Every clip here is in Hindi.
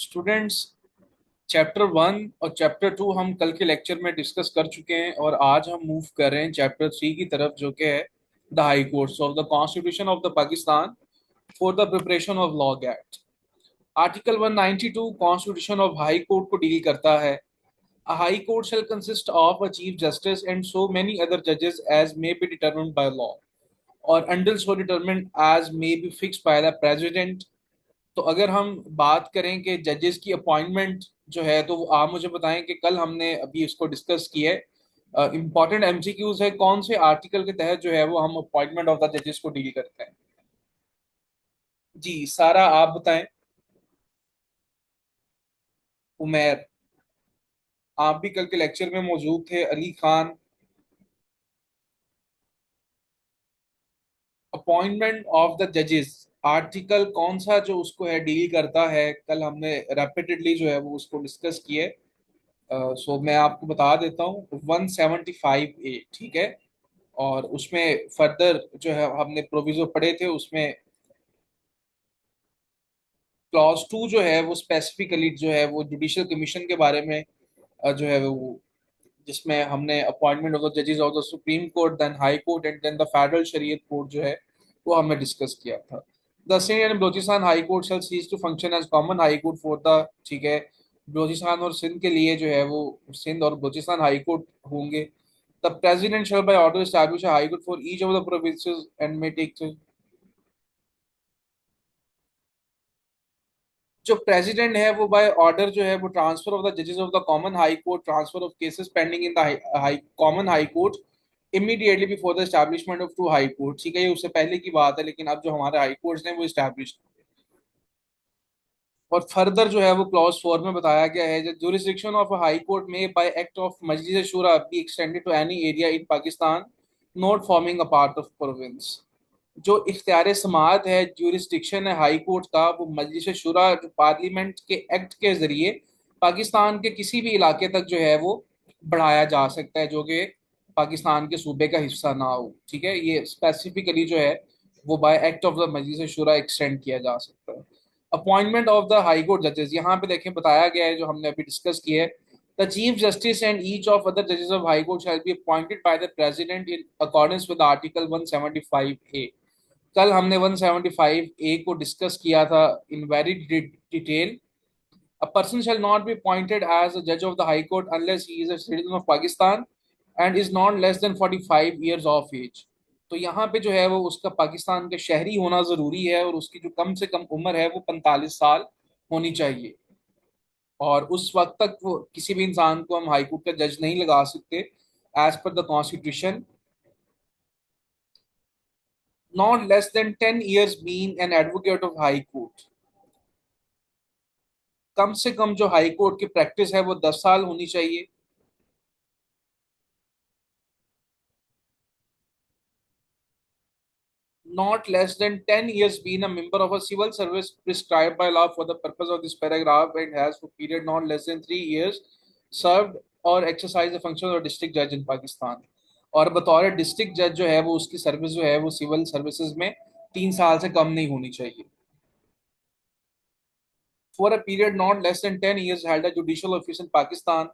स्टूडेंट्स, चैप्टर 1 और चैप्टर 2 हम कल के लेक्चर में डिस्कस कर चुके हैं और आज हम मूव कर रहे हैं चैप्टर 3 की तरफ, जो कि है the high courts of the constitution of the Pakistan for the preparation of law act. Article 192 constitution of high court को डील करता है। A high court shall consist of a chief justice and so many other judges as may be determined by law, or until so determined as may be fixed by the president। तो अगर हम बात करें कि जजेस की अपॉइंटमेंट जो है, तो आप मुझे बताएं कि कल हमने अभी इसको डिस्कस किया है। इंपॉर्टेंट एमसीक्यूज है, कौन से आर्टिकल के तहत जो है वो हम अपॉइंटमेंट ऑफ द जजेस को डील करते हैं। जी सारा, आप बताएं। उमेर, आप भी कल के लेक्चर में मौजूद थे। Ali Khan, appointment of the जजेस आर्टिकल कौन सा जो उसको है डील करता है, कल हमने रेपिटेडली जो है वो उसको डिस्कस किया है। सो मैं आपको बता देता हूँ, 175A, ठीक है। और उसमें फर्दर जो है हमने प्रोविजो पढ़े थे, उसमें क्लॉज 2 जो है वो स्पेसिफिकली जो है वो जुडिशियल कमीशन के बारे में जो है वो, जिसमें हमने अपॉइंटमेंट ऑफ द जजेस of the supreme court, then high court and then the federal Shariat court जो है वो हमने डिस्कस किया था। The Sindh and Balochistan high court shall cease to function as common high court for the, ठीक है, बलोचिस्तान और सिंध के लिए जो है वो सिंध और बलोचिस्तान हाई कोर्ट होंगे। The president shall by order establish a high court for each of the provinces and may take, जो प्रेसिडेंट है वो बाय ऑर्डर जो है वो ट्रांसफर ऑफ द जजेस of the common high court, transfer of cases pending in the high common high court immediately before the establishment of two high court, ठीक है। ये उससे पहले की बात है, लेकिन अब जो हमारे हाई कोर्ट्स हैं वो इस्टेब्लिश। और फर्दर जो है वो क्लॉज 4 में बताया गया है, जुरिस्डिक्शन ऑफ हाई कोर्ट में by act of Majlis Shura be extended to any area in Pakistan not forming a part of province. जो इख्तियार समात है, ज्यूरिस्डिक्शन है हाई कोर्ट का, वो मजलिस शुरा जो पार्लियामेंट के एक्ट के जरिए पाकिस्तान के किसी भी इलाके तक जो है वो बढ़ाया जा सकता है, जो कि पाकिस्तान के सूबे का हिस्सा ना हो, ठीक है। ये स्पेसिफिकली जो है वो by act of the Majlis Shura extend किया जा सकता है। Appointment of the high court जजेस, यहाँ पे देखें बताया गया है जो हमने अभी डिस्कस किया है। The Chief Justice and each of other judges of High Court shall be appointed by the President in accordance with Article 175A। कल हमने 175A को डिस्कस किया था in very detail. A person shall not be appointed as a judge of the High Court unless he is a citizen of Pakistan and is not less than 45 years of age। तो यहाँ पे जो है वो उसका पाकिस्तान के शहरी होना जरूरी है, और उसकी जो कम से कम उम्र है वो 45 साल होनी चाहिए। और उस वक्त तक वो किसी भी इंसान को हम हाई कोर्ट का जज नहीं लगा सकते as per the constitution. Not less than 10 years being an advocate of high court, कम से कम जो हाई कोर्ट की प्रैक्टिस है वो 10 साल होनी चाहिए। Not less than 10 years being a member of a civil service prescribed by law for the purpose of this paragraph and has for period not less than 3 years served or exercised the function of district judge in Pakistan। और बतौर डिस्ट्रिक्ट जज जो है वो उसकी सर्विस जो है वो सिविल सर्विसेज में 3 साल से कम नहीं होनी चाहिए। For a period not less than 10 years held a judicial office in Pakistan,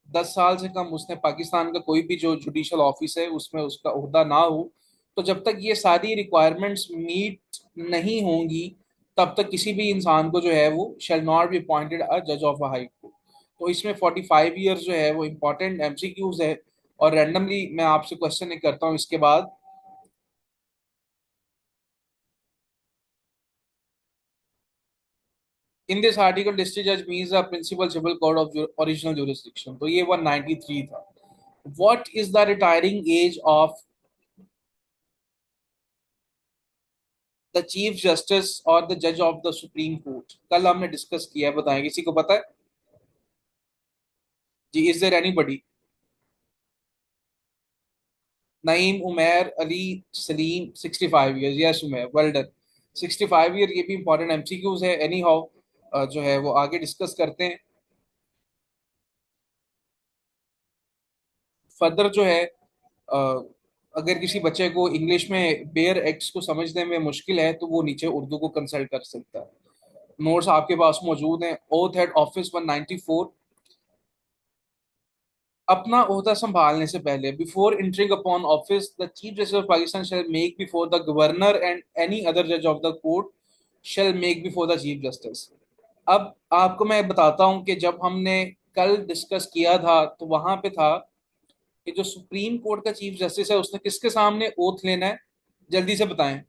10 साल से कम उसने पाकिस्तान का कोई भी जो जुडिशियल ऑफिस है उसमें उसका ओहदा ना हो। तो जब तक ये सारी रिक्वायरमेंट्स मीट नहीं होंगी, तब तक किसी भी इंसान को जो है वो शैल नॉट बी अपॉइंटेड अ जज ऑफ अ हाई कोर्ट। तो इसमें 45 years जो है वो इंपॉर्टेंट एमसीक्यूज है। और रैंडमली मैं आपसे क्वेश्चन एक करता हूँ इसके बाद। इन दिस आर्टिकल डिस्ट्रिक्ट जज means the principal civil code of original jurisdiction, तो ये 193 था। What is the retiring age of the chief justice और द जज ऑफ द सुप्रीम कोर्ट, कल हमने डिस्कस किया है, बताएं किसी को पता है। जी, is there anybody. Naeem, Umair, Ali, Saleem, 65 years, yes Umair, well done. 65 year, ये भी इंपॉर्टेंट एमसीक्यूज है। एनी हाउ जो है वो आगे डिस्कस करते हैं। फर्दर जो है अगर किसी बच्चे को इंग्लिश में बेयर एक्ट्स को समझने में मुश्किल है तो वो नीचे उर्दू को कंसल्ट कर सकता है। नोट्स आपके पास मौजूद हैं। Oath head office 194। अपना ओहदा संभालने से पहले, before entering upon office, the chief justice of Pakistan shall make before the governor and any other जज of the court shall make before the chief justice. अब आपको मैं बताता हूं कि जब हमने कल डिस्कस किया था तो वहां पे था कि जो सुप्रीम कोर्ट का चीफ जस्टिस है उसने किसके सामने ओथ लेना है, जल्दी से बताएं।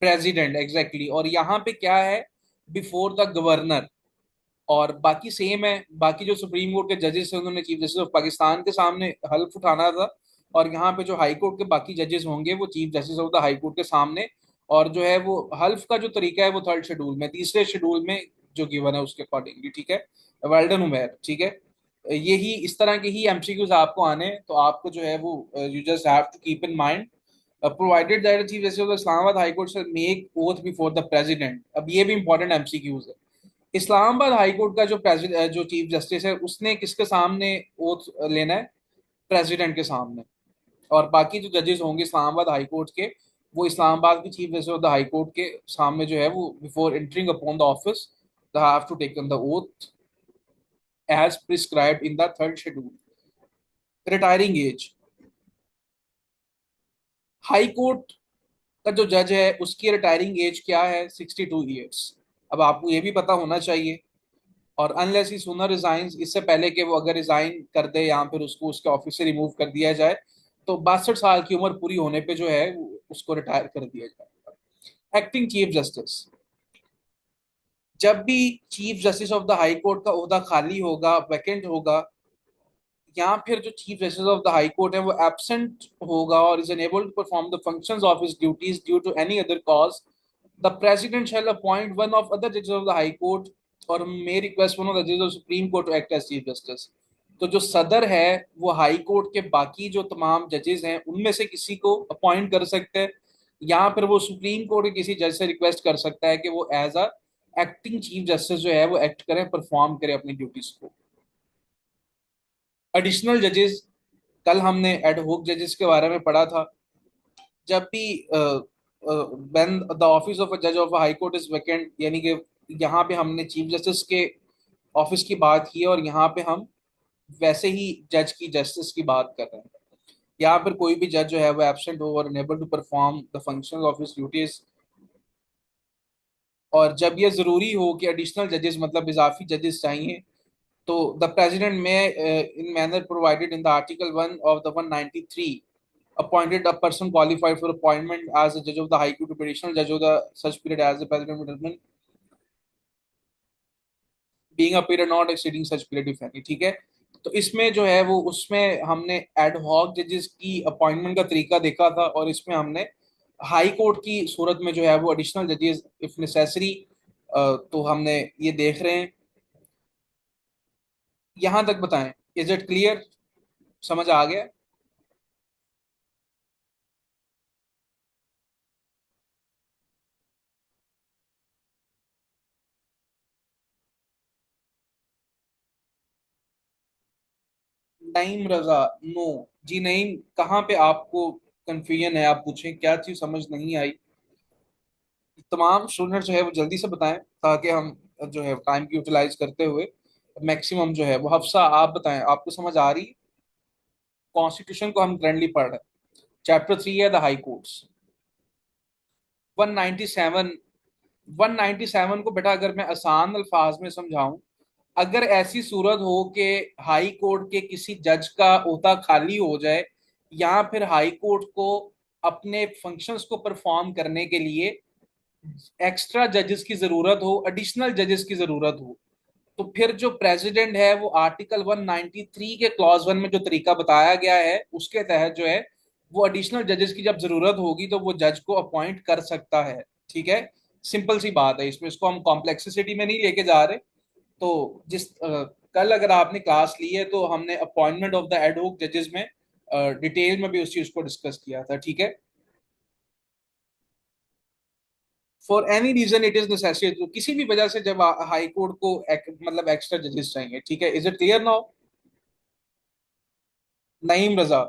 President, exactly. और यहाँ पे क्या है, बिफोर द गवर्नर। और बाकी सेम है, बाकी जो सुप्रीम कोर्ट के जजेस हैं उन्होंने चीफ जस्टिस ऑफ पाकिस्तान के सामने हल्फ उठाना था। और यहाँ पे जो हाई कोर्ट के बाकी जजेस होंगे वो chief justice of the high court के सामने। और जो है वो हल्फ का जो तरीका है वो थर्ड शेड्यूल में, तीसरे शेड्यूल में जो गिवन है उसके अकॉर्डिंगली, ठीक है। वेल डन उमेर, ठीक है। यही इस तरह के ही एमसीक्यूज आपको आने हैं, तो आपको जो है वो you just have to keep in mind, provided that chief justice of Islamabad high court shall make oath before the president. अब ये भी इंपॉर्टेंट एमसीक्यूज है। इस्लामाबाद हाई कोर्ट का जो प्रेसिडेंट, जो चीफ जस्टिस है, उसने किसके सामने ओथ लेना है, प्रेसिडेंट के सामने। और बाकी जो जजेस होंगे इस्लामाबाद हाई कोर्ट के, वो इस्लामाबाद के chief justice of the high court के सामने जो है वो before entering upon the office they have to taken the oath as prescribed in the third schedule. Retiring age, high court का जो जज है उसकी रिटायरिंग एज क्या है, 62 ईयर्स। अब आपको ये भी पता होना चाहिए। और अनलेस ही सूनर रिजाइंस, इससे पहले कि वो अगर रिजाइन कर दे या फिर उसको उसके ऑफिस से रिमूव कर दिया जाए, तो 62 साल की उम्र पूरी होने पे जो है उसको रिटायर कर दिया जाएगा। एक्टिंग चीफ जस्टिस, जब भी chief justice of the high court का ओहदा खाली होगा, वैकेंट होगा, या फिर जो chief justice of the high court है वो एब्सेंट होगा और is unable to perform the functions of his duties due to any other cause, the president shall appoint one of other जजेस ऑफ द हाई कोर्ट और may request one of the जजेस of supreme court to act as chief justice. तो जो सदर है वो हाई कोर्ट के बाकी जो तमाम जजेस हैं उनमें से किसी को अपॉइंट कर सकते हैं, या फिर वो सुप्रीम कोर्ट के किसी जज से रिक्वेस्ट कर सकता है कि वो as a acting chief justice जो है वो एक्ट करें, परफॉर्म करें अपनी ड्यूटीज को। एडिशनल जजेस, कल हमने एड होक जजेस के बारे में पढ़ा था। जब भी when the office of a जज of a high court is vacant, यानी कि यहाँ पे हमने चीफ जस्टिस के ऑफिस की बात की है और यहाँ पे हम वैसे ही जज की जस्टिस की बात कर रहे हैं। यहाँ पर कोई भी जज जो है वो एब्सेंट हो और unable to perform the functions of his duties, और जब ये जरूरी हो कि एडिशनल जजेस मतलब इजाफी जजेस चाहिए, तो द प्रेसिडेंट में इन manner provided in the article 1 of the 193 appointed a person qualified for appointment as a judge of the High Court to additional judge of the such period as the president will determine, being a period not exceeding such period if any, ठीक है। तो इसमें जो है वो उसमें हमने एड हॉक जजेस की अपॉइंटमेंट का तरीका देखा था, और इसमें हमने हाई कोर्ट की सूरत में जो है वो एडिशनल जजेस इफ नेसेसरी, तो हमने ये देख रहे हैं। यहां तक बताएं, इज इट क्लियर, समझ आ गया। नईम रजा, नो जी नहीं। कहाँ पे आपको कंफ्यूजन है, आप पूछें क्या चीज समझ नहीं आई। तमाम स्टूडेंट जो है वो जल्दी से बताएं, ताकि हम जो है टाइम की यूटिलाइज करते हुए मैक्सिमम जो है वो। हफ्सा आप बताएं, आपको समझ आ रही। कॉन्स्टिट्यूशन को हम करंटली पढ़ रहे हैं, चैप्टर 3 है द हाई कोर्ट्स। 197, 197 को बेटा अगर मैं आसान अल्फाज में समझाऊं, अगर ऐसी सूरत हो कि हाई कोर्ट के किसी जज का ओहदा खाली हो जाए, या फिर हाई कोर्ट को अपने फंक्शंस को परफॉर्म करने के लिए एक्स्ट्रा जजेस की जरूरत हो, एडिशनल जजेस की जरूरत हो, तो फिर जो प्रेसिडेंट है वो आर्टिकल 193 के क्लॉज 1 में जो तरीका बताया गया है उसके तहत जो है वो एडिशनल जजेस की जब जरूरत होगी तो वो जज को अपॉइंट कर सकता है, ठीक है। सिंपल सी बात है, इसमें इसको हम कॉम्प्लेक्सिटी में नहीं लेके जा रहे। तो कल अगर आपने क्लास ली है तो हमने अपॉइंटमेंट ऑफ द एडहोक जजेस में डिटेल में भी उस चीज को डिस्कस किया था, ठीक है। For any reason it is necessary, तो किसी भी वजह से जब हाई कोर्ट को मतलब एक्स्ट्रा जजेस चाहिए, ठीक है। Is it clear now. Naeem Raza,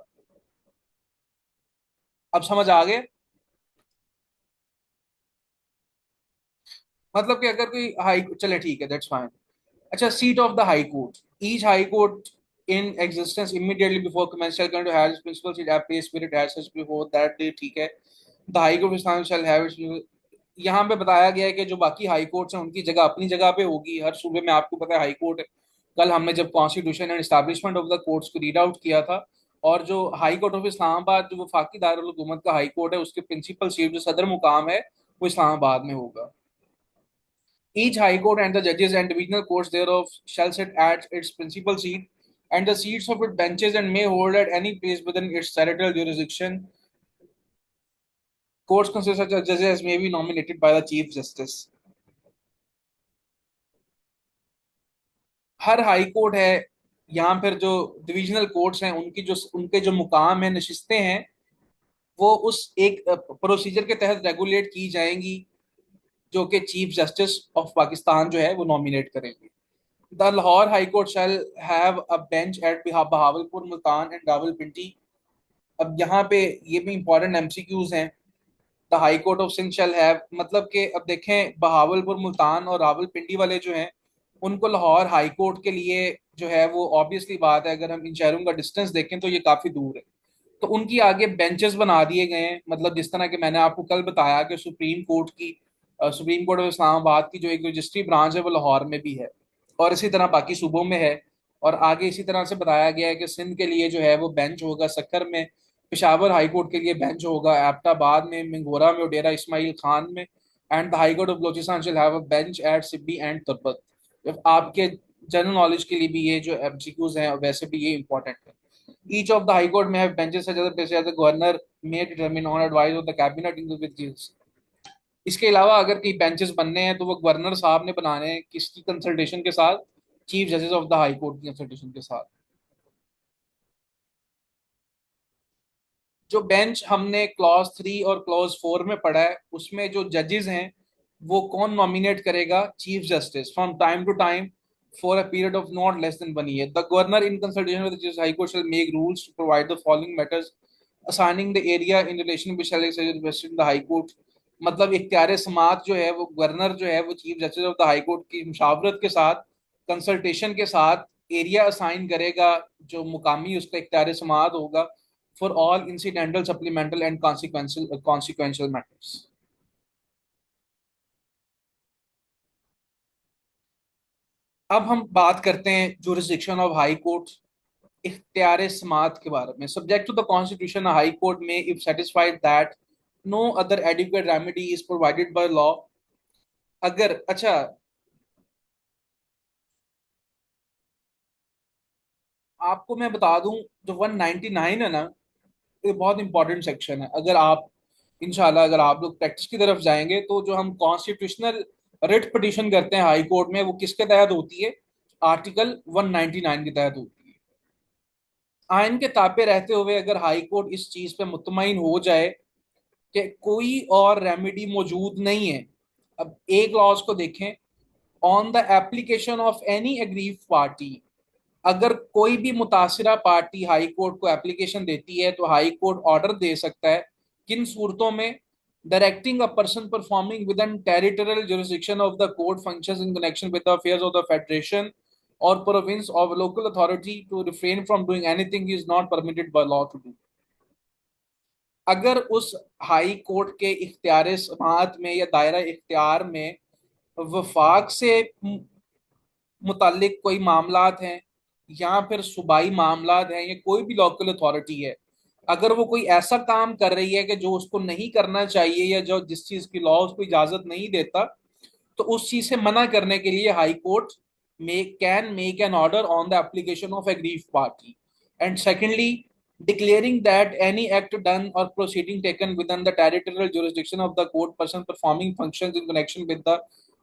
अब समझ आ गए? मतलब कि अगर कोई हाई, चले ठीक है, दैट्स फाइन। अच्छा, seat of the high court, each high court in existence immediately before commence shall continue has principal seat at place spirit has such before that day, ठीक है। द हाई कोर्ट स्थान शैल हैव इट्स, यहाँ पे बताया गया है कि जो बाकी हाई कोर्ट्स हैं उनकी जगह अपनी जगह पे होगी, हर सूबे में आपको पता है हाई कोर्ट है। कल हमने जब constitution and establishment of the courts को रीड आउट किया था, और जो हाई कोर्ट ऑफ इस्लामाबाद जो वफाकी दारुल हुकूमत का हाई कोर्ट है, उसके प्रिंसिपल सीट जो सदर मुकाम है वो इस्लामाबाद में होगा। Each High Court and the judges and divisional courts thereof shall sit at its principal seat, and the seats of its benches and may hold at any place within its territorial jurisdiction. Courts consist of such judges as may be nominated by the Chief Justice. Her high court है, यहाँ फिर जो डिविजनल कोर्ट्स हैं उनकी जो उनके जो मुकाम है, नशिस्तें हैं, वो उस एक प्रोसीजर के तहत रेगुलेट की जाएंगी, जो कि चीफ जस्टिस ऑफ पाकिस्तान जो है वो नॉमिनेट करेंगे। The Lahore High Court shall have a bench at Bahawalpur, Multan and Rawalpindi. अब यहाँ पे ये भी इंपॉर्टेंट एमसीक्यूज हैं। The high court of Sindh shall have, मतलब कि अब देखें बहावलपुर, मुल्तान और रावलपिंडी वाले जो हैं उनको लाहौर हाई कोर्ट के लिए जो है वो ऑब्वियसली बात है, अगर हम इन शहरों का डिस्टेंस देखें तो ये काफ़ी दूर है। तो उनकी आगे बेंचेस बना दिए गए हैं, मतलब जिस तरह के मैंने आपको कल बताया कि सुप्रीम कोर्ट ऑफ इस्लामाबाद की जो एक रजिस्ट्री ब्रांच है वो लाहौर में भी है, और इसी तरह बाकी सूबों में है। और आगे इसी तरह से बताया गया है कि सिंध के लिए जो है वो बेंच होगा सक्कर में, पेशावर हाई कोर्ट के लिए बेंच होगा एबटाबाद में, मिंगोरा में और डेरा इस्माइल खान में, and the high court of Balochistan shall have a bench at Sibi and Turbat. आपके जनरल नॉलेज के लिए भी ये जो एमसीक्यूज हैं वैसे भी ये इंपॉर्टेंट है। Each of the High Court may have benches such as the places as the governor may determine on advice of the cabinet with these. इसके अलावा अगर कहीं बेंचेस बनने हैं तो वो गवर्नर साहब ने बनाने हैं, किसकी कंसल्टेशन के साथ? चीफ जजेस ऑफ द हाई कोर्ट की कंसल्टेशन के साथ। जो बेंच हमने क्लॉज 3 और क्लॉज 4 में पढ़ा है, उसमें जो जजेस हैं वो कौन नॉमिनेट करेगा? Chief justice from time to time for a period of not less than 1 year. The governor in consultation with the high court shall make rules to provide the following matters assigning the area in relation with shall invested in the high court. मतलब इख्तियार समात जो है वो गवर्नर जो है वो chief justice of the high court की मुशावरत के साथ, कंसल्टेशन के साथ एरिया असाइन करेगा जो मुकामी उसका इख्तियार समात होगा for all incidental, supplemental and consequential matters. अब हम बात करते हैं jurisdiction of high court, इख्तियार समात के बारे में। Subject to the constitution, a high court may, if satisfied that no other adequate remedy is provided by law, अगर अच्छा, आपको मैं बता दूं, जो 199 है ना, ये बहुत इंपॉर्टेंट सेक्शन है। अगर आप इंशाल्लाह अगर आप लोग प्रैक्टिस की तरफ जाएंगे तो जो हम कॉन्स्टिट्यूशनल रिट पिटीशन करते हैं हाई कोर्ट में, वो किसके तहत होती है? आर्टिकल 199 के तहत होती है। आइन के ताबे रहते हुए अगर हाई कोर्ट इस चीज पे मुतमईन हो जाए कि कोई और रेमेडी मौजूद नहीं है, अब एक लॉज को देखें, on the application of any aggrieve party, अगर कोई भी मुतासिरा पार्टी हाई कोर्ट को एप्लीकेशन देती है तो हाई कोर्ट ऑर्डर दे सकता है। किन सूरतों में? Directing a person performing with in territorial jurisdiction of the court functions in connection with the affairs of the federation और province of local authority to refrain from doing anything is not permitted by law to do. अगर उस हाई कोर्ट के इख्तियार समात में या दायरा इख्तियार में वफाक से मुतालिक कोई मामलात हैं, या फिर सूबाई मामलात हैं, या कोई भी लोकल अथॉरिटी है, अगर वो कोई ऐसा काम कर रही है कि जो उसको नहीं करना चाहिए या जो जिस चीज की लॉ उसको इजाजत नहीं देता, तो उस चीज से मना करने के लिए high court can make an order on the application of aggrieve party. And secondly, declaring that any act done or proceeding taken within the territorial jurisdiction of the court person performing functions in connection with the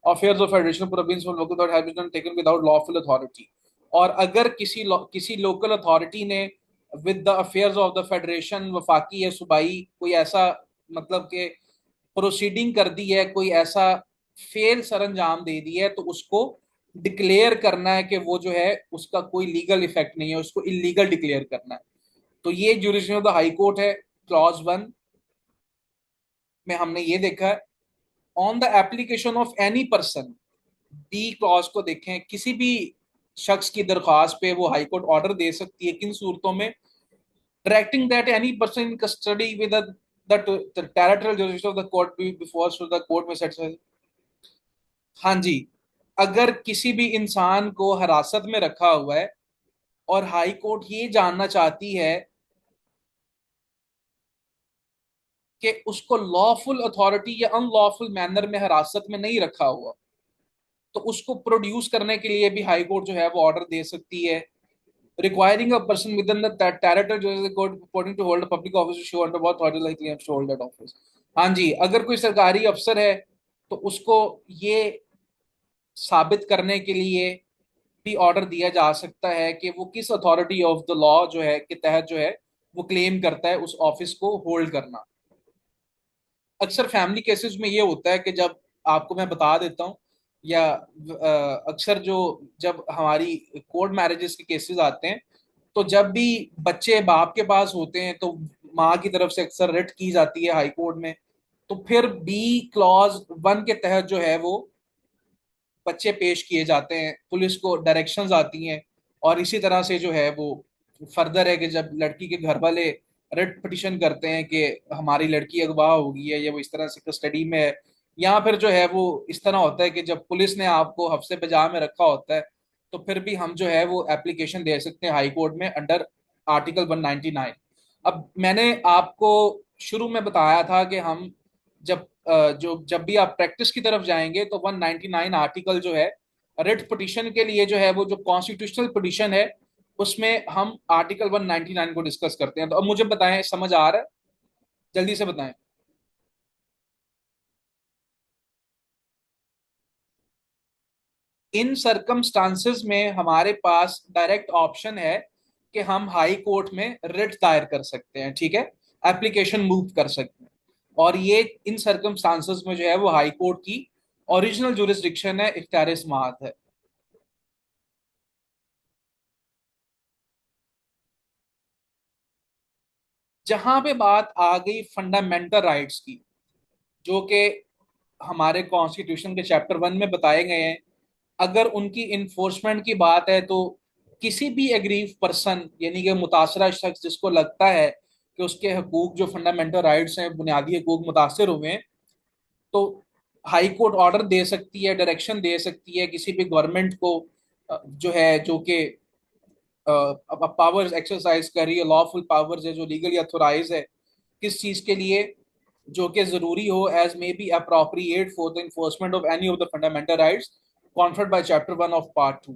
affairs of federation province or local authority has been done taken without lawful authority। और अगर किसी लोकल अथॉरिटी ने with the affairs of the federation, वफाकी या सूबाई, कोई ऐसा मतलब कि प्रोसीडिंग कर दी है, कोई ऐसा फेल सर अंजाम दे दी है, तो उसको डिक्लेयर करना है कि वो जो है उसका कोई लीगल इफेक्ट नहीं है, उसको इलीगल डिक्लेयर करना है। तो ये jurisdiction of the high court है, क्लॉज 1। में हमने ये देखा है, on the application of any person, B clause को देखें, किसी भी शख्स की दरख्वास्त पे वो हाई कोर्ट ऑर्डर दे सकती है किन सूरतों में, directing that any person in custody with the territorial jurisdiction of the court before the court में सेटिस्फाई। हाँ जी, अगर किसी भी इंसान को हिरासत में रखा हुआ है और हाई कोर्ट ये जानना चाहती है कि उसको लॉफुल अथॉरिटी या अनलॉफुल मैनर में हिरासत में नहीं रखा हुआ, तो उसको प्रोड्यूस करने के लिए भी हाई कोर्ट जो है वो ऑर्डर दे सकती है, requiring a person with in the territory जो है court according to hold public office show under बहुत authority like claims to hold that office. हाँ जी, अगर कोई सरकारी अफसर है तो उसको ये साबित करने के लिए भी ऑर्डर दिया जा सकता है कि वो किस अथॉरिटी ऑफ द लॉ जो है के तहत जो है वो क्लेम करता है उस ऑफिस को होल्ड करना। अक्सर फैमिली केसेस में ये होता है कि जब, आपको मैं बता देता हूँ, या अक्सर जो, जब हमारी कोर्ट मैरिजेस के केसेस आते हैं, तो जब भी बच्चे बाप के पास होते हैं तो माँ की तरफ से अक्सर रिट की जाती है हाई कोर्ट में, तो फिर बी क्लॉज 1 के तहत जो है वो बच्चे पेश किए जाते हैं, पुलिस को डायरेक्शंस आती हैं, और इसी तरह से जो है वो फर्दर है कि जब लड़की के घर वाले रिट पिटिशन करते हैं कि हमारी लड़की अगवा हो गई है या वो इस तरह से कस्टडी में है, या फिर जो है वो इस तरह होता है कि जब पुलिस ने आपको हफ्ते बजा में रखा होता है, तो फिर भी हम जो है वो एप्लीकेशन दे सकते हैं हाई कोर्ट में अंडर आर्टिकल 199। अब मैंने आपको शुरू में बताया था कि हम जब जो जब भी आप प्रैक्टिस की तरफ जाएंगे तो 199 आर्टिकल जो है रिट पिटीशन के लिए जो है वो जो कॉन्स्टिट्यूशनल पिटीशन है उसमें हम आर्टिकल 199 को डिस्कस करते हैं। तो अब मुझे बताएं, समझ आ रहा है? जल्दी से बताएं। इन सरकमस्टांसेस में हमारे पास डायरेक्ट ऑप्शन है कि हम हाई कोर्ट में रिट दायर कर सकते हैं, ठीक है, एप्लीकेशन मूव कर सकते हैं, और ये इन सरकमस्टांसेस में जो है वो हाई कोर्ट की ओरिजिनल जुरिस्डिक्शन है, इख्तियार समाअत है। जहां पे बात आ गई फंडामेंटल राइट्स की, जो कि हमारे कॉन्स्टिट्यूशन के चैप्टर 1 में बताए गए हैं, अगर उनकी इन्फोर्समेंट की बात है तो किसी भी एग्रीव पर्सन यानी कि मुतासरा शख्स जिसको लगता है कि उसके हकूक जो फंडामेंटल राइट्स हैं, बुनियादी हकूक मुतासर हुए हैं, तो हाई कोर्ट ऑर्डर दे सकती है, डायरेक्शन दे सकती है किसी भी गवर्नमेंट को, जो है जो कि पावर्स एक्सरसाइज कर रही है, लॉफुल पावर्स है जो लीगली अथोराइज है, किस चीज के लिए, जो कि जरूरी हो, as may be appropriate for the enforcement of any of the fundamental rights conferred by chapter 1 of part 2।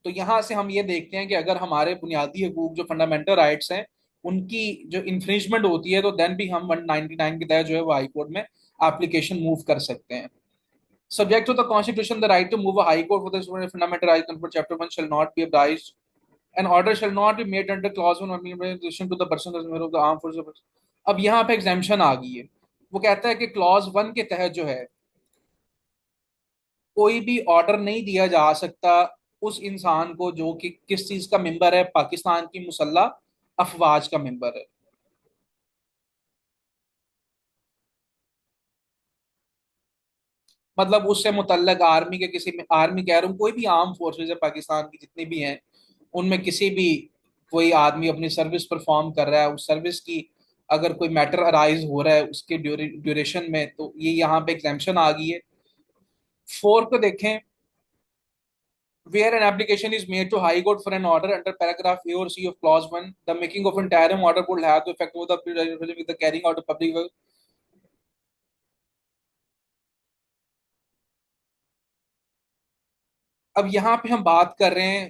तो यहाँ से हम ये देखते हैं कि अगर हमारे बुनियादी हकूक जो फंडामेंटल राइट्स हैं उनकी जो इंफ्रिंजमेंट होती है, तो देन भी हम 199 के तहत जो है वो हाई कोर्ट में एप्लीकेशन मूव कर सकते हैं। Subject to the Constitution, the right to move a High Court for the fundamental right conferred Chapter 1 shall not be obliged. An order shall not be made under clause 1 or in relation to the person as a member of the armed forces. अब यहाँ पे एग्जाम्पशन आ गई है। वो कहता है कि क्लॉज 1 के तहत जो है कोई भी ऑर्डर नहीं दिया जा सकता उस इंसान को जो कि किस चीज का मेंबर है, पाकिस्तान की मुसल्ला अफवाज का मेंबर है। मतलब उससे मुतल्लक आर्मी के किसी में, आर्मी कह रहा हूँ, कोई भी आर्म फोर्सेज है पाकिस्तान की जितनी भी हैं, उनमें किसी भी कोई आदमी अपनी सर्विस परफॉर्म कर रहा है, उस सर्विस की अगर कोई मैटर अराइज हो रहा है उसके ड्यूरेशन में, तो ये यहाँ पे एग्जाम्पशन आ गई है। 4 को देखें, where an application is made to High Court for an order under paragraph A or C of clause 1, the making of interim order would have the effect of the carrying out of public work. अब यहाँ पे हम बात कर रहे हैं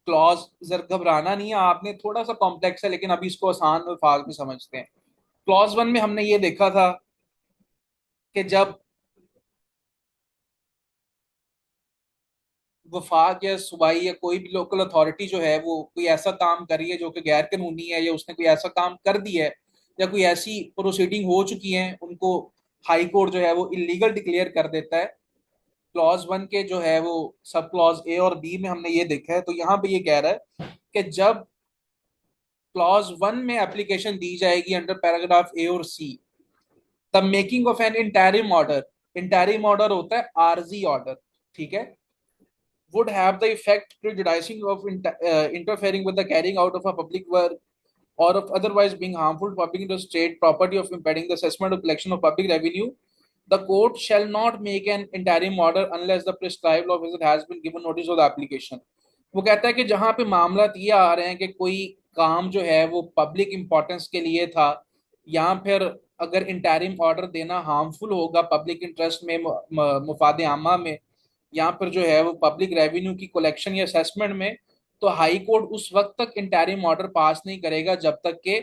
क्लॉज, जर घबराना नहीं है आपने, थोड़ा सा कॉम्प्लेक्स है लेकिन अभी इसको आसान अल्फाज में समझते हैं। क्लॉज 1 में हमने ये देखा था कि जब वफाक या सूबाई या कोई भी लोकल अथॉरिटी जो है वो कोई ऐसा काम कर रही है जो कि गैर कानूनी है, या उसने कोई ऐसा काम कर दिया है, या कोई ऐसी प्रोसीडिंग हो चुकी है, उनको हाई कोर्ट जो है वो इलीगल डिक्लेयर कर देता है। क्लॉज 1 के जो है वो सब क्लॉज ए और बी में हमने ये देखा है। तो यहाँ पे ये कह रहा है कि जब क्लॉज 1 में एप्लीकेशन दी जाएगी अंडर पैराग्राफ ए और C, the making of an interim order, interim order होता है आरजी ऑर्डर, ठीक है, would have the effect prejudicing of interfering with the carrying out of a public work or of otherwise being harmful to public interest, state property, of impeding the assessment or collection of public revenue, the court shall not make an interim order unless the prescribed officer has been given notice of the application. वो कहता है कि जहां पे मामला ये आ रहे हैं कि कोई काम जो है वो पब्लिक इंपॉर्टेंस के लिए था, या फिर अगर इंटरिम ऑर्डर देना हार्मफुल होगा पब्लिक इंटरेस्ट में, मुफाद आमा में, या फिर जो है वो पब्लिक रेवेन्यू की कलेक्शन या असेसमेंट में, तो हाई कोर्ट उस वक्त तक इंटरिम ऑर्डर पास नहीं करेगा जब तक कि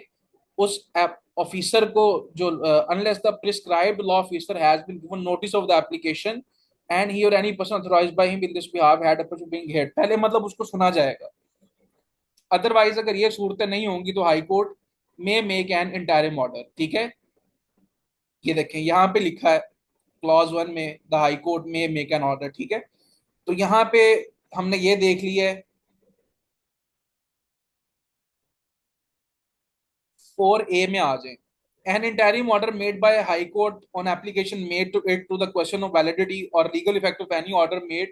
उस ऑफिसर को, जो unless the prescribed law officer has been given notice of the application and he और any person authorised by him in this behalf had being heard, पहले मतलब उसको सुना जाएगा। अदरवाइज अगर ये सूरतें नहीं होंगी तो high court may make an interim order, ठीक है। ये देखें यहाँ पे लिखा है क्लॉज 1 में the high court may make an order, ठीक है। तो यहाँ पे हमने ये देख लिया है। 4A में आ जाए, an interim order made by a high court on application made to it to the question of validity or legal effect of any order made,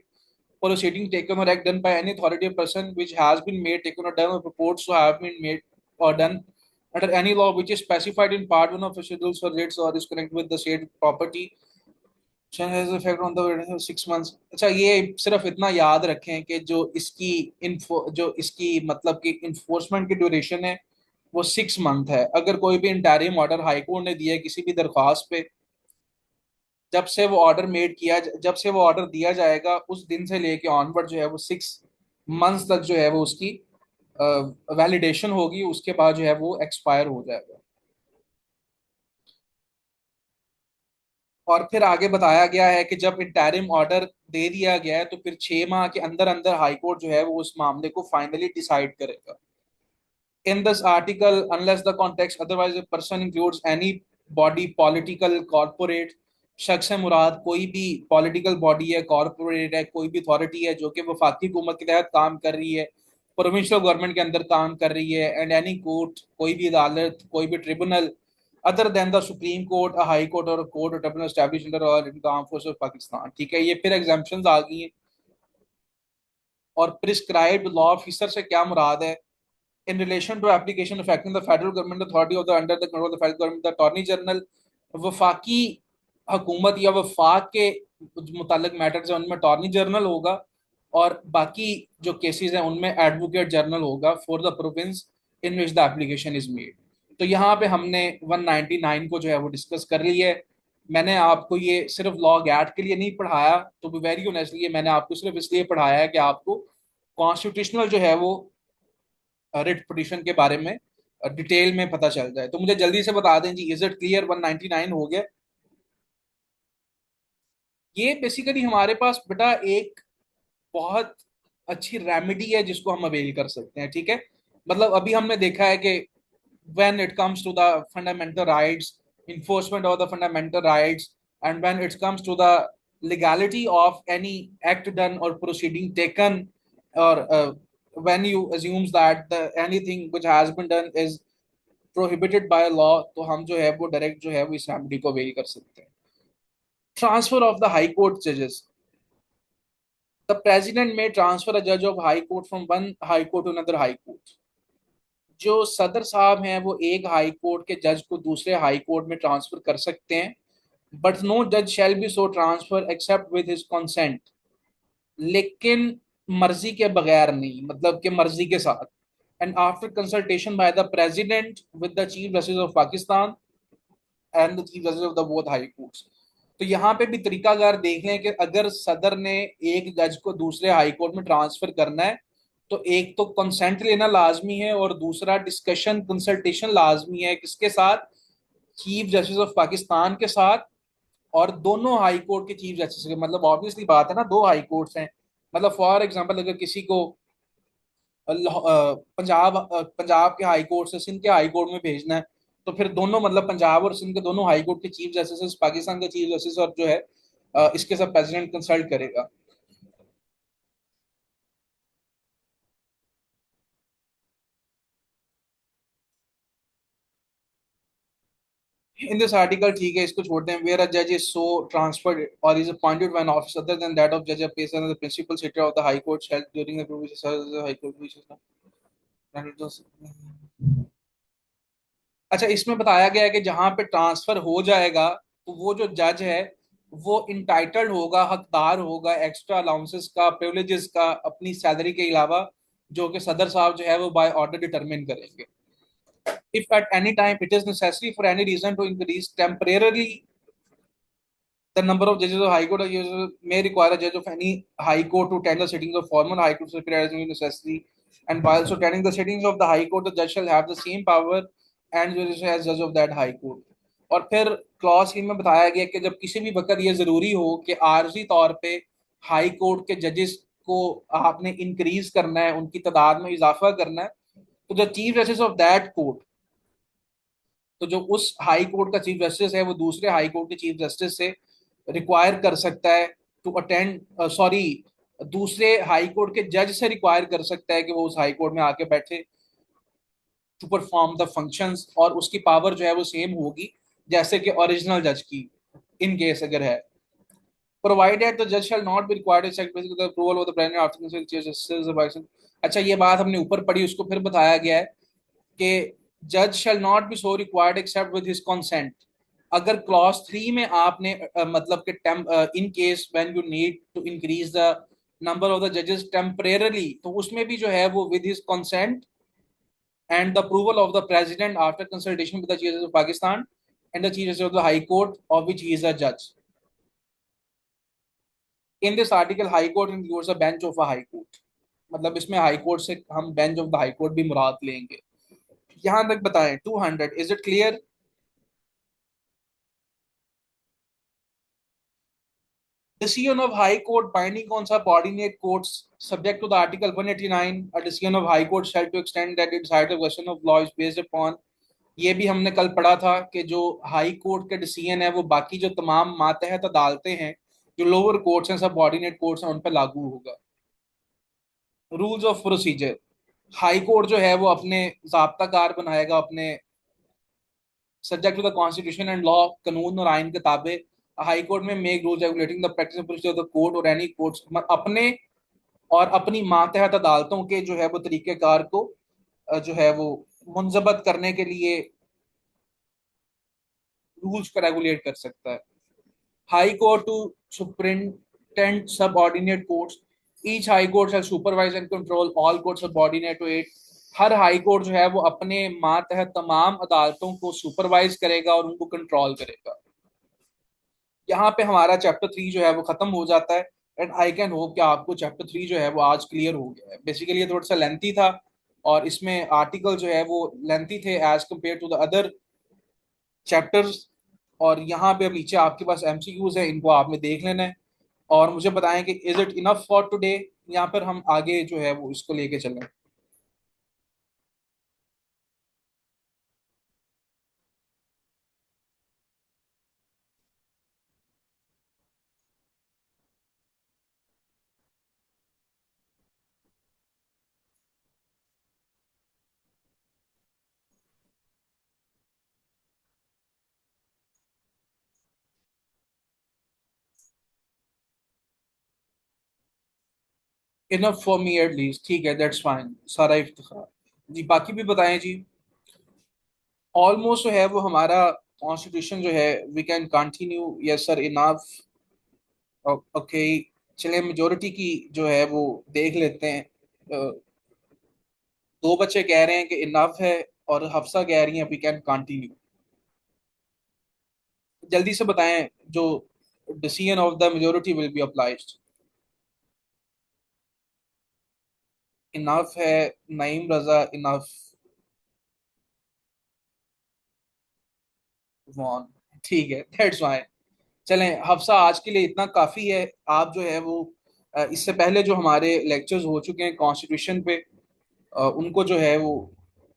proceeding taken or act done by any authority or person which has been made, taken or done or purports to have been made or done under any law which is specified in part 1 of the schedules for rates or is connected with the state property has effect on the 6 months। अच्छा, ये सिर्फ इतना याद रखें कि जो इसकी इन्फो जो इसकी मतलब कि इन्फोर्समेंट की ड्यूरेशन है वो 6 मंथ है। अगर कोई भी इंटरिम ऑर्डर हाई कोर्ट ने दिया है किसी भी दरख्वास्त पे, जब से वो ऑर्डर मेड किया, जब से वो ऑर्डर दिया जाएगा उस दिन से लेके ऑनवर्ड जो है वो 6 मंथ्स तक जो है वो उसकी वैलिडेशन होगी, उसके बाद जो है वो एक्सपायर हो जाएगा। और फिर आगे बताया गया है कि जब इंटरिम ऑर्डर दे दिया गया है तो फिर 6 माह के अंदर अंदर हाई कोर्ट जो है वो उस मामले को फाइनली डिसाइड करेगा। In this article, unless the context otherwise, a person includes any body, political, corporate, शख्स से मुराद कोई भी पॉलिटिकल बॉडी है, कॉरपोरेट है, कोई भी अथॉरिटी है जो कि वफाकी हुकूमत के तहत काम कर रही है, प्रोविंशियल गवर्नमेंट के अंदर काम कर रही है, एंड एनी कोर्ट, कोई भी अदालत, कोई भी tribunal other than the supreme court, a high court और कोर्ट ट्रिब्यूनल एस्टैब्लिश्ड अंडर और in the armed forces of Pakistan, ठीक है। ये फिर एग्जाम्पशंस आ गई हैं। और प्रिस्क्राइब्ड लॉ ऑफिसर से क्या मुराद है? In relation to application affecting the federal government authority of the under the control of the federal government, the attorney general, वफाकी हुकूमत या वफाक के मुतालिक मैटर्स हैं उनमें अटॉर्नी जनरल होगा, और बाकी जो केसेस हैं उनमें एडवोकेट जनरल होगा for the province in which the application is made. तो यहाँ पे हमने 199 को जो है वो डिस्कस कर लिया है। मैंने आपको ये सिर्फ लॉ गैट के लिए नहीं पढ़ाया, तो बी वेरी ऑनेस्टली ये मैंने आपको सिर्फ इसलिए पढ़ाया है कि आपको कॉन्स्टिट्यूशनल जो है वो रिट पिटीशन के बारे में डिटेल में पता चल जाए। तो मुझे जल्दी से बता दें जी, इज इट क्लियर? 199 हो गया। ये बेसिकली हमारे पास बेटा एक बहुत अच्छी रेमेडी है जिसको हम अवेल कर सकते हैं, ठीक है। मतलब अभी हमने देखा है कि when it comes to the fundamental rights, enforcement of the fundamental rights, and when it comes to the legality of any act done or proceeding taken, or when you assumes that the anything which has been done is prohibited by law, तो हम जो है वो डायरेक्ट जो है वो इस रेमेडी को अवेल कर सकते हैं। Transfer of the high court जजेस, द प्रेसिडेंट में ट्रांसफर अ जज of high court from one high court to another high court. जो सदर साहब हैं वो एक हाई कोर्ट के जज को दूसरे हाई कोर्ट में ट्रांसफर कर सकते हैं, बट नो जज shall be so transfer except with his consent, लेकिन मर्जी के बगैर नहीं, मतलब कि मर्जी के साथ, and after consultation by the president with the chief justice of Pakistan and the chief justice of the both high courts. तो यहाँ पे भी तरीकाकार देख लें कि अगर सदर ने एक जज को दूसरे हाई कोर्ट में ट्रांसफर करना है तो एक तो कंसेंट लेना लाजमी है, और दूसरा डिस्कशन कंसल्टेशन लाजमी है किसके साथ? चीफ जस्टिस ऑफ पाकिस्तान के साथ, और दोनों हाई कोर्ट के चीफ जस्टिस के। मतलब ऑब्वियसली बात है ना, दो हाई कोर्ट्स हैं। मतलब फॉर एग्जांपल अगर किसी को पंजाब के हाई कोर्ट से सिंध के हाई कोर्ट में भेजना है, तो फिर दोनों मतलब पंजाब और सिंध के दोनों हाई कोर्ट के चीफ जस्टिस, पाकिस्तान के चीफ जस्टिस और जो है इसके साथ प्रेसिडेंट कंसल्ट करेगा। इन दिस आर्टिकल, ठीक है इसको छोड़ते हैं, वेयर अ जज इज सो ट्रांसफर्ड और is appointed by an office other than that of जज of place the principal seat of the high court held during the provision of the high court which is. अच्छा, इसमें बताया गया है कि जहां पे ट्रांसफर हो जाएगा तो वो जो जज है वो इंटाइटल्ड होगा, हकदार होगा एक्स्ट्रा अलाउंसेस का, प्रिविलेजेस का, अपनी सैलरी के अलावा, जो कि सदर साहब जो है वो बाय ऑर्डर डिटरमिन करेंगे। If at any time it is necessary for any reason to increase temporarily the number of judges of High Court may require a judge of any High Court to attend the sittings of former High Court superior as necessary. And while also attending the sittings of the High Court, the judge shall have the same power and jurisdiction as judge of that High Court. और फिर क्लॉज 3 में बताया गया कि जब किसी भी वक्त ये जरूरी हो कि आर्जी तौर पे हाई कोर्ट के जजेस को आपने इंक्रीज करना है, उनकी तादाद में इजाफा करना है, तो the chief justice of that court, तो जो उस हाई कोर्ट का चीफ जस्टिस है वो दूसरे हाई कोर्ट के चीफ जस्टिस से रिक्वायर कर सकता है टू अटेंड, सॉरी, दूसरे हाई कोर्ट के जज से रिक्वायर कर सकता है कि वो उस हाई कोर्ट में आके बैठे टू परफॉर्म द फंक्शंस, और उसकी पावर जो है वो सेम होगी जैसे कि ओरिजिनल जज की, इन केस अगर है। प्रोवाइडेड द जज shall not be required to except the approval of the president after chief justice. अच्छा, ये बात हमने ऊपर पढ़ी, उसको फिर बताया गया है कि जज shall not be so required except with his consent. अगर क्लॉज 3 में आपने मतलब कि in case when you need to increase the number of the जजेस टेम्परेरली, तो उसमें भी जो है वो with his consent and the approval of the president after consultation with the chief justice of Pakistan and the chief justice of the high court of which he is a जज। इन this article high court includes a bench of a high court, मतलब इसमें हाई कोर्ट से हम bench of the high court भी मुराद लेंगे। यहां तक बताएं 200, is it clear? Decision of High Court binding on subordinate courts subject to the Article 189. A decision of High Court shall to extend that it decides the question of law is based upon। ये भी हमने कल पढ़ा था कि जो हाई कोर्ट के डिसीजन है वो बाकी जो तमाम मातहत अदालतें हैं, जो लोअर कोर्ट्स हैं, सब ऑर्डिनेट कोर्ट्स हैं, उन पर लागू होगा। Rules of procedure, high court जो है वो अपने ज़ाब्ता कार बनाएगा अपने, subject to the constitution and law, कानून और आइन के ताबे। High court may make rules regulating the practice and procedure of the court और एनी कोर्ट्स, अपने और अपनी मातहत अदालतों के जो है वो तरीक़ेकार को जो है वो मुंजबत करने के लिए रूल्स को रेगुलेट कर सकता है। High court to superintend subordinate courts, each high court shall supervise and control all court subordinate to it. हर हाई कोर्ट जो है वो अपने मातहत तमाम अदालतों को सुपरवाइज करेगा और उनको कंट्रोल करेगा। यहाँ पे हमारा चैप्टर 3 जो है वो खत्म हो जाता है। एंड आई कैन होप कि आपको चैप्टर 3 जो है वो आज क्लियर हो गया है। बेसिकली ये थोड़ा सा लेंथी था और इसमें आर्टिकल जो है वो लेंथी थे as compare to the other chapters. और यहाँ पे अब नीचे आपके पास एमसीक्यूज है, इनको आपने देख लेना है और मुझे बताएं कि is it enough for today, या फिर हम आगे जो है वो इसको लेके चलें। Enough for me at least, ठीक है, दैट्स फाइन, सारा इफ्तिखार। जी बाकी भी बताएं जी। ऑलमोस्ट जो है वो हमारा कॉन्स्टिट्यूशन जो है we can continue, yes sir, enough. Okay, चलिए मेजोरिटी की जो है वो देख लेते हैं। दो बच्चे कह रहे हैं कि इनफ है और हफ्सा कह रही हैं वी कैन कंटिन्यू। जल्दी से बताएं जो decision of the majority will be applied. Enough है, नईम रजा इनफ, वॉन, ठीक है, दैट्स फाइन। चलें हफ्सा, आज के लिए इतना काफ़ी है। आप जो है वो इससे पहले जो हमारे लेक्चर्स हो चुके हैं कॉन्स्टिट्यूशन पे, उनको जो है वो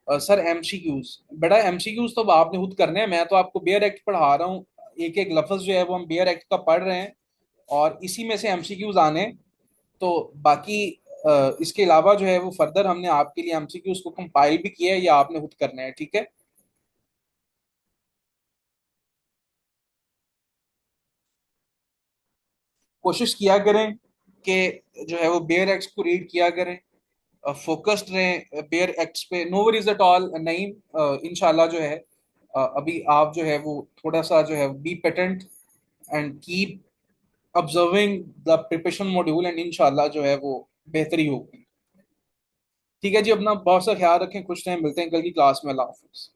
सर एमसीक्यूज, बेटा एमसीक्यूज तो आपने खुद करने हैं, मैं तो आपको बेयर एक्ट पढ़ा रहा हूँ। एक एक लफ्ज जो है वो हम बेयर एक्ट का पढ़ रहे हैं और इसी में से एमसीक्यूज आने। तो बाकी इसके अलावा जो है वो फर्दर हमने आपके लिए एमसीक्यूज को कंपाइल भी किया है या आपने खुद करना है, ठीक है। कोशिश किया करें कि जो है वो बेयर एक्ट्स को रीड किया करें, फोकस्ड रहें बेयर एक्ट्स पे। नो वरीज एट ऑल, नहीं इंशाल्लाह जो है अभी आप जो है वो थोड़ा सा जो है be patient and keep observing the preparation module, and इंशाल्लाह जो है वो बेहतरी होगी। ठीक है जी, अपना बहुत सा ख्याल रखें, खुश रहें, मिलते हैं कल की क्लास में। अल्लाह हाफिज़।